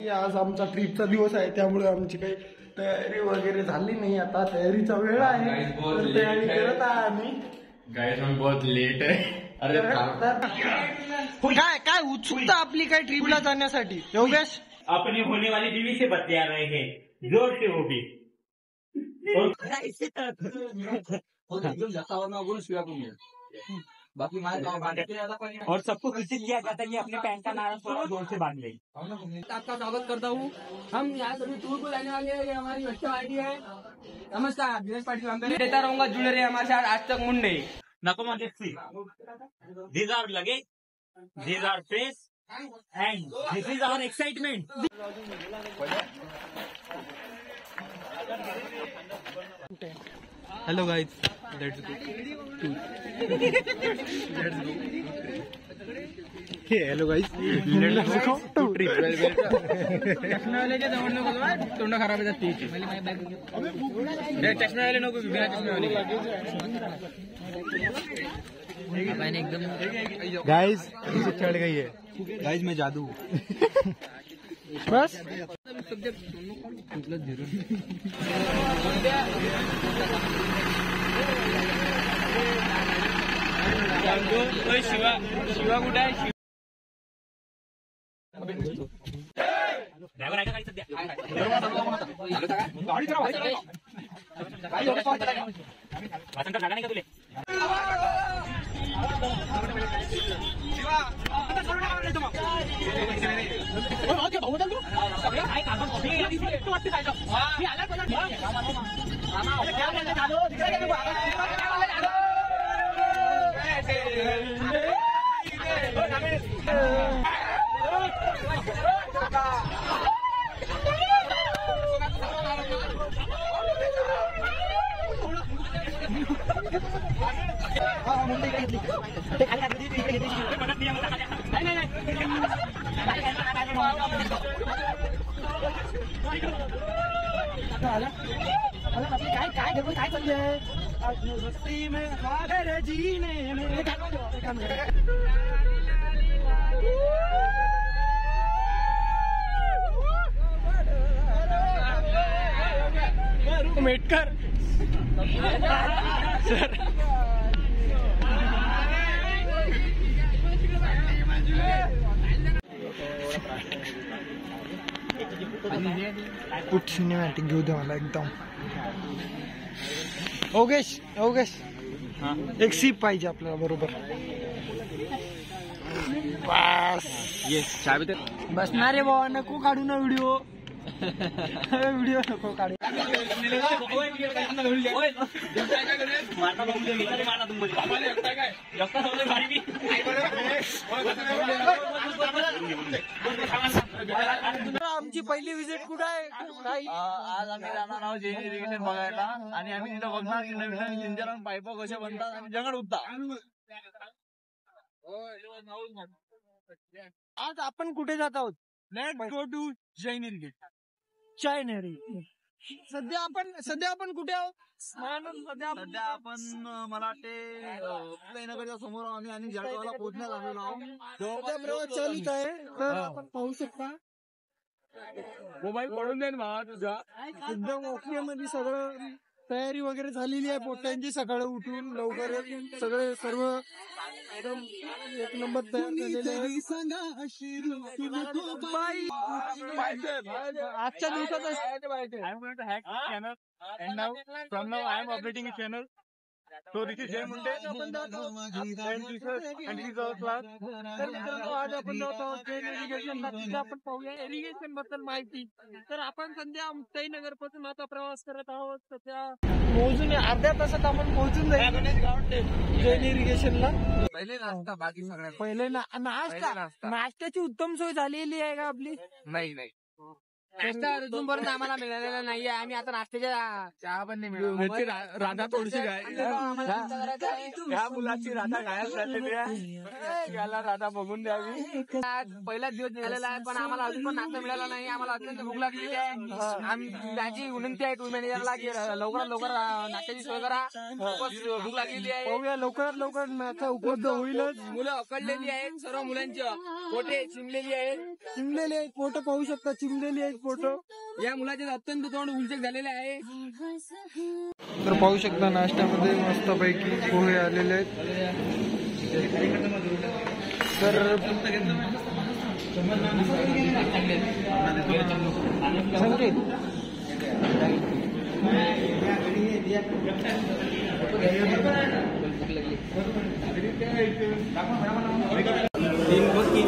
आज आमचा ट्रिपचा दिवस आहे, त्यामुळे आमची काही तयारी वगैरे झाली नाही. आता तयारीचा वेळ आहे, तयारी करत आहे आम्ही. गाइस हम बहुत लेट है. अरे काय काय उत्सुकता आपली काय ट्रिपला जाण्यासाठी योगेश? अपनी होने वाली बीवी से बतिया रहे हैं, जोर से वो भी. और सबको सूचित किया जाता है कि अपने पैंट का नारा थोड़ा जोर से बांध ले. आपका स्वागत करता हूँ. हम यहाँ सभी टूर को जाने वाले हैं. ये हमारी बच्चा पार्टी है. नमस्कार, दिनेश पाटिल अंदर देता रहूंगा. जुड़े रहे हमारे साथ आज तक मुंडे. नको मध्ये these are luggage, these are face, and this is our excitement. Hello guys, let's go. Hello guys, let's go to trip. चष्मेवाल्याच्या जवळ नको जाऊ, तोंड खराब येतात ती. चष्मेवाले नको, बिना चष्मेवाले. गाइस इसे चढ़ गई है. गाइस मैं जादू. बस शिवा शिवा कुठे आहे? ड्रायव्हर ऐका काही सध्या. वाचन जागा नाही का तुले? काय चाललंय रस्ती में सागर जीने मेटकर सर. कुठ सिनेमॅटिक घेऊ दे मला एकदम. योगेश योगेश एक सीप पाहिजे आपल्याला बरोबर. बस येस चाबी तर बसणार रे बाबा, नको काढू ना व्हिडिओ. व्हिडिओ नको काढू. आमची पहिली विजिट कुठे आहे? आज आम्ही जाणार आहोत जैन इरिगेशन बघायला. आणि आम्ही तिथं बघणार की नवीन नवीन पाईप कशा बनतात आणि जंगल उठतात. आज आपण कुठे जात आहोत? Let's go to Jain irrigation. चायनेरी. सध्या आपण कुठे आहोत? सध्या आपण मला वाटते नगरच्या समोर आम्ही आणि जळगावला पोहोचण्यात आलेलो आहोत. प्रवास चालूच आहे, तर आपण पाहू शकता. मोबाईल पडून देईन मला तुझा. एकदम ओके मध्ये सगळं तयारी वगैरे झालेली आहे. पोट्यांची सकाळी उठून लवकर सगळे सर्व एकदम एक नंबर तयार झालेले आहे. आजच्या दिवसात I am going to hack this channel and now from now I am operating a channel. So this is Jay Munde and this is our class. तर मित्रांनो, आज आपण जात आहोत जैन इरिगेशनला. तिथे आपण पाहूया इरिगेशन बद्दल माहिती. तर आपण सध्या साईनगर पासून आता प्रवास करत आहोत. सध्या मोजून अर्ध्या तासात आपण पोहोचून जाईल जैन इरिगेशनला. पहिले नाश्ता बाकी सगळ्या पहिले नाश्त्याची उत्तम सोय झालेली आहे का आपली? नाही नाश्ता अजूनपर्यंत आम्हाला मिळालेला नाहीये. आम्ही आता नाश्त्याच्या चहा पण नाही मिळाला. राधा थोडीशी ह्या मुलाची राधा गायब झालेली आहे. याला राधा बघून द्यावी. पहिलाच दिवस निघालेला आहे पण आम्हाला अजून पण नाश्ता मिळाला नाही. आम्हाला अत्यंत भूक लागलेली आहे. माझी विनंती आहे टूर मॅनेजरला की लवकरात लवकर नाश्त्याची सोय करा. खूपच भूक लागलेली आहे. पाहूया लवकरात लवकर नाश्ता उपलब्ध होईलच. मुलं अकडलेली आहेत. सर्व मुलांची पोटे चिमलेली आहेत. चिमलेली आहेत फोटो पाहू शकता. चिमलेली आहेत फोटो. या मुलाचे अत्यंत तोंड उलचक झालेले आहे. तर पाहू शकता नाश्त्यामध्ये मस्तपैकी पोहे आलेले आहेत. तर तीन